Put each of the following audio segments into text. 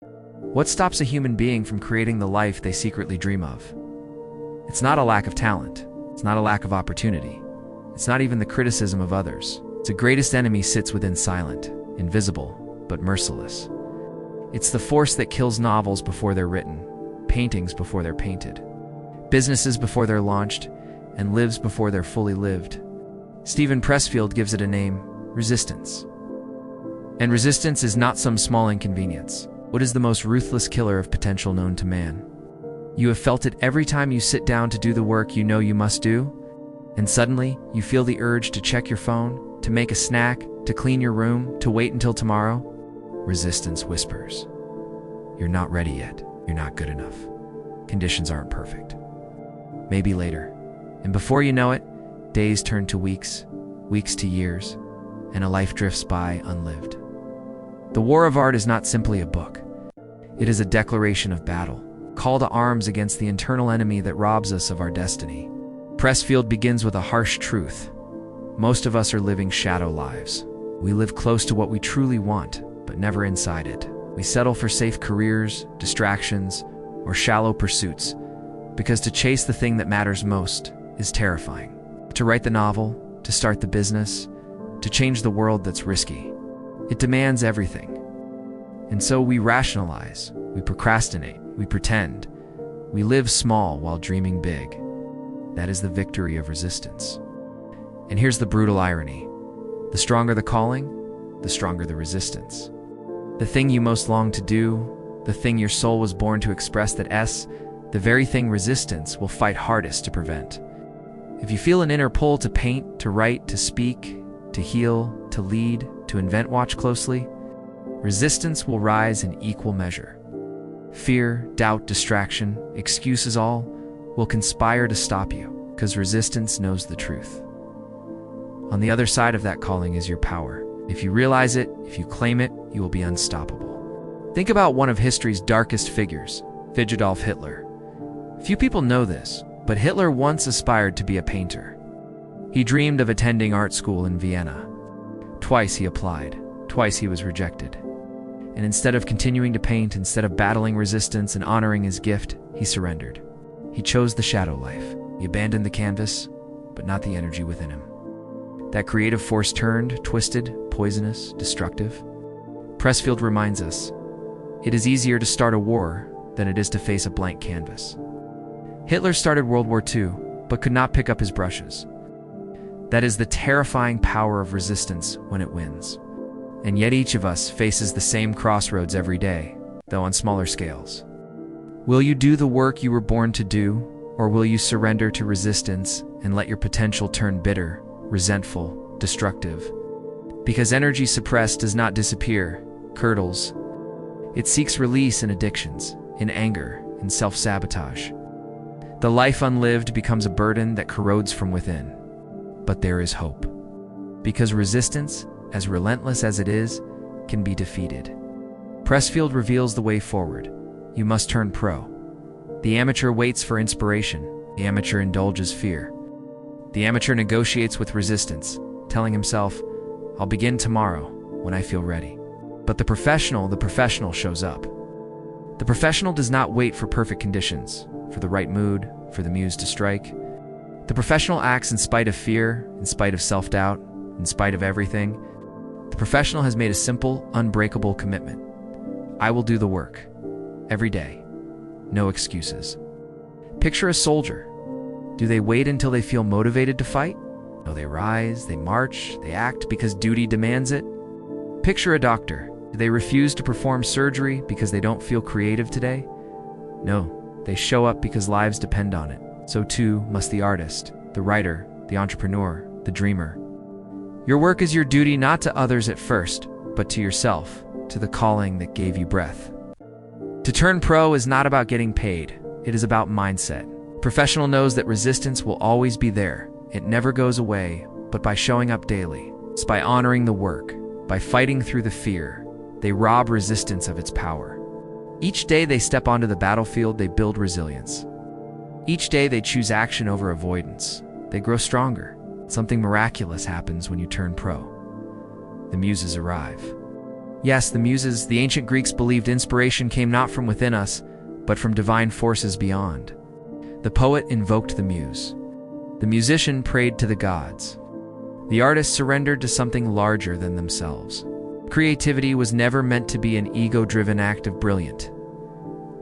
What stops a human being from creating the life they secretly dream of? It's not a lack of talent. It's not a lack of opportunity. It's not even the criticism of others. Its greatest enemy sits within, silent, invisible, but merciless. It's the force that kills novels before they're written, paintings before they're painted, businesses before they're launched, and lives before they're fully lived. Steven Pressfield gives it a name: resistance. And resistance is not some small inconvenience. What is the most ruthless killer of potential known to man? You have felt it every time you sit down to do the work you know you must do, and suddenly you feel the urge to check your phone, to make a snack, to clean your room, to wait until tomorrow. Resistance whispers, "You're not ready yet. You're not good enough. Conditions aren't perfect. Maybe later." And before you know it, days turn to weeks, weeks to years, and a life drifts by unlived. The War of Art is not simply a book. It is a declaration of battle, call to arms against the internal enemy that robs us of our destiny. Pressfield begins with a harsh truth. Most of us are living shadow lives. We live close to what we truly want, but never inside it. We settle for safe careers, distractions, or shallow pursuits, because to chase the thing that matters most is terrifying. To write the novel, to start the business, to change the world, that's risky. It demands everything. And so we rationalize, we procrastinate, we pretend. We live small while dreaming big. That is the victory of resistance. And here's the brutal irony. The stronger the calling, the stronger the resistance. The thing you most long to do, the thing your soul was born to express, the very thing resistance will fight hardest to prevent. If you feel an inner pull to paint, to write, to speak, to heal, to lead, to invent, watch closely. Resistance will rise in equal measure. Fear, doubt, distraction, excuses, all will conspire to stop you, because resistance knows the truth. On the other side of that calling is your power. If you realize it, if you claim it, you will be unstoppable. Think about one of history's darkest figures, Adolf Hitler. Few people know this, but Hitler once aspired to be a painter. He dreamed of attending art school in Vienna. Twice he applied, twice he was rejected. And instead of continuing to paint, instead of battling resistance and honoring his gift, he surrendered. He chose the shadow life. He abandoned the canvas, but not the energy within him. That creative force turned, twisted, poisonous, destructive. Pressfield reminds us, it is easier to start a war than it is to face a blank canvas. Hitler started World War II, but could not pick up his brushes. That is the terrifying power of resistance when it wins. And yet each of us faces the same crossroads every day, though on smaller scales. Will you do the work you were born to do, or will you surrender to resistance and let your potential turn bitter, resentful, destructive? Because energy suppressed does not disappear, curdles. It seeks release in addictions, in anger, in self-sabotage. The life unlived becomes a burden that corrodes from within. But there is hope. Because resistance, as relentless as it is, can be defeated. Pressfield reveals the way forward. You must turn pro. The amateur waits for inspiration. The amateur indulges fear. The amateur negotiates with resistance, telling himself, "I'll begin tomorrow when I feel ready." But the professional shows up. The professional does not wait for perfect conditions, for the right mood, for the muse to strike. The professional acts in spite of fear, in spite of self-doubt, in spite of everything. The professional has made a simple, unbreakable commitment. I will do the work. Every day. No excuses. Picture a soldier. Do they wait until they feel motivated to fight? No, they rise, they march, they act because duty demands it. Picture a doctor. Do they refuse to perform surgery because they don't feel creative today? No, they show up because lives depend on it. So too must the artist, the writer, the entrepreneur, the dreamer. Your work is your duty not to others at first, but to yourself, to the calling that gave you breath. To turn pro is not about getting paid. It is about mindset. Professional knows that resistance will always be there. It never goes away, but by showing up daily, it's by honoring the work, by fighting through the fear, they rob resistance of its power. Each day they step onto the battlefield, they build resilience. Each day they choose action over avoidance. They grow stronger. Something miraculous happens when you turn pro. The muses arrive. Yes, the muses, the ancient Greeks believed inspiration came not from within us, but from divine forces beyond. The poet invoked the muse. The musician prayed to the gods. The artist surrendered to something larger than themselves. Creativity was never meant to be an ego-driven act of brilliance.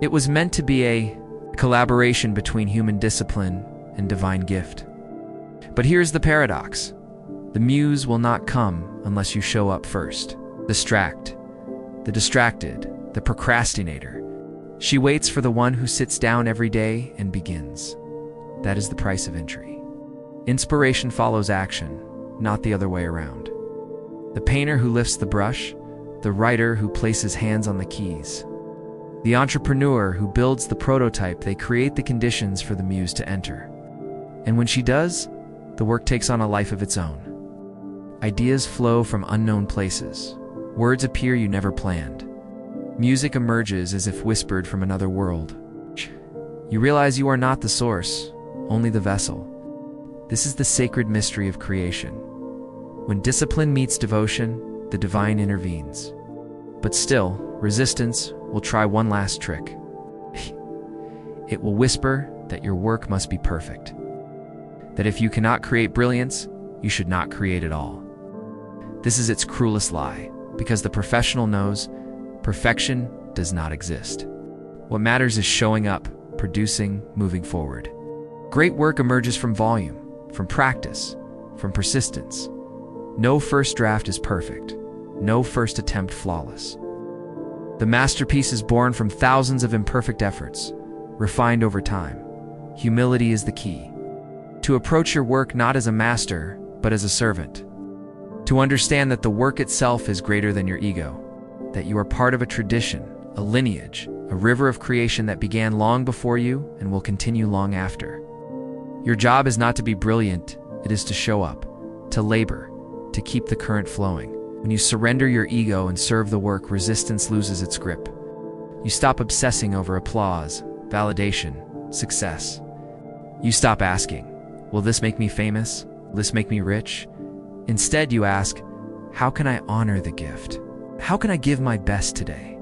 It was meant to be a collaboration between human discipline and divine gift. But here's the paradox. The muse will not come unless you show up first. The distracted, the procrastinator. She waits for the one who sits down every day and begins. That is the price of entry. Inspiration follows action, not the other way around. The painter who lifts the brush, the writer who places hands on the keys. The entrepreneur who builds the prototype, they create the conditions for the muse to enter. And when she does, the work takes on a life of its own. Ideas flow from unknown places. Words appear you never planned. Music emerges as if whispered from another world. You realize you are not the source, only the vessel. This is the sacred mystery of creation. When discipline meets devotion, the divine intervenes. But still, resistance will try one last trick. It will whisper that your work must be perfect. That if you cannot create brilliance, you should not create at all. This is its cruelest lie, because the professional knows perfection does not exist. What matters is showing up, producing, moving forward. Great work emerges from volume, from practice, from persistence. No first draft is perfect. No first attempt flawless. The masterpiece is born from thousands of imperfect efforts, refined over time. Humility is the key. To approach your work not as a master, but as a servant. To understand that the work itself is greater than your ego, that you are part of a tradition, a lineage, a river of creation that began long before you and will continue long after. Your job is not to be brilliant, it is to show up, to labor, to keep the current flowing. When you surrender your ego and serve the work, resistance loses its grip. You stop obsessing over applause, validation, success. You stop asking, will this make me famous? Will this make me rich? Instead, you ask, how can I honor the gift? How can I give my best today?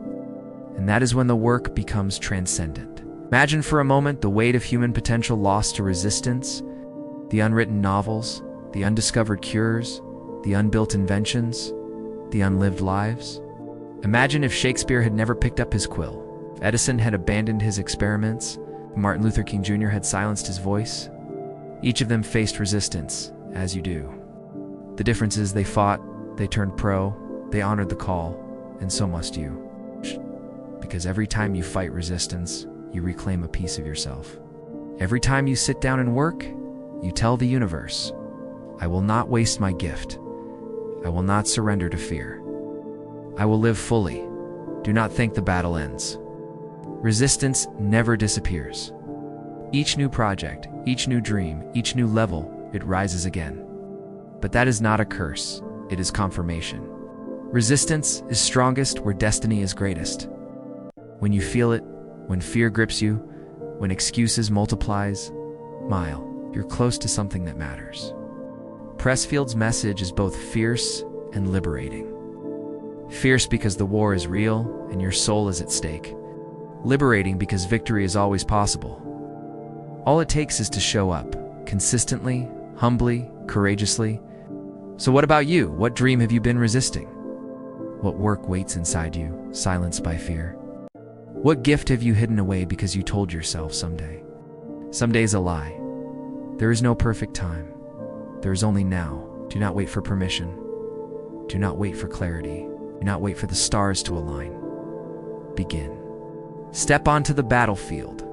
And that is when the work becomes transcendent. Imagine for a moment the weight of human potential lost to resistance, the unwritten novels, the undiscovered cures, the unbuilt inventions, the unlived lives. Imagine if Shakespeare had never picked up his quill, if Edison had abandoned his experiments, if Martin Luther King Jr. had silenced his voice. Each of them faced resistance, as you do. The difference is they fought, they turned pro, they honored the call, and so must you. Because every time you fight resistance, you reclaim a piece of yourself. Every time you sit down and work, you tell the universe, I will not waste my gift. I will not surrender to fear. I will live fully. Do not think the battle ends. Resistance never disappears. Each new project, each new dream, each new level, it rises again. But that is not a curse, it is confirmation. Resistance is strongest where destiny is greatest. When you feel it, when fear grips you, when excuses multiplies, you're close to something that matters. Pressfield's message is both fierce and liberating. Fierce because the war is real and your soul is at stake. Liberating because victory is always possible. All it takes is to show up, consistently, humbly, courageously. So what about you? What dream have you been resisting? What work waits inside you, silenced by fear? What gift have you hidden away because you told yourself someday? Someday's a lie. There is no perfect time. There is only now. Do not wait for permission. Do not wait for clarity. Do not wait for the stars to align. Begin. Step onto the battlefield.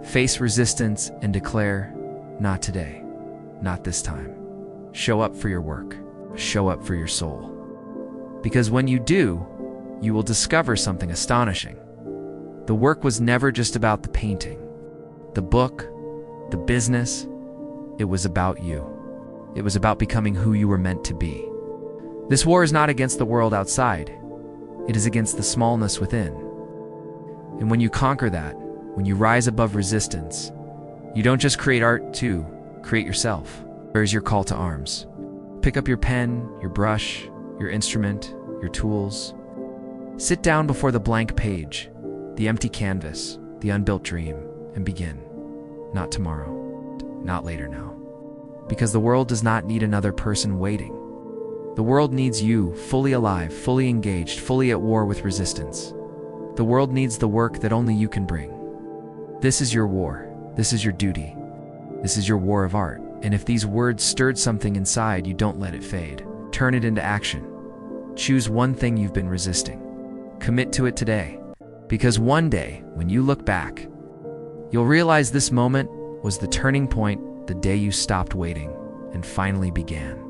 Face resistance and declare, not today, not this time. Show up for your work. Show up for your soul. Because when you do, you will discover something astonishing. The work was never just about the painting, the book, the business. It was about you. It was about becoming who you were meant to be. This war is not against the world outside. It is against the smallness within. And when you conquer that, when you rise above resistance, you don't just create art too, create yourself. Where is your call to arms? Pick up your pen, your brush, your instrument, your tools. Sit down before the blank page, the empty canvas, the unbuilt dream, and begin. Not tomorrow, not later now. Because the world does not need another person waiting. The world needs you, fully alive, fully engaged, fully at war with resistance. The world needs the work that only you can bring. This is your war. This is your duty. This is your war of art. And if these words stirred something inside you, don't let it fade. Turn it into action. Choose one thing you've been resisting. Commit to it today. Because one day, when you look back, you'll realize this moment was the turning point, the day you stopped waiting and finally began.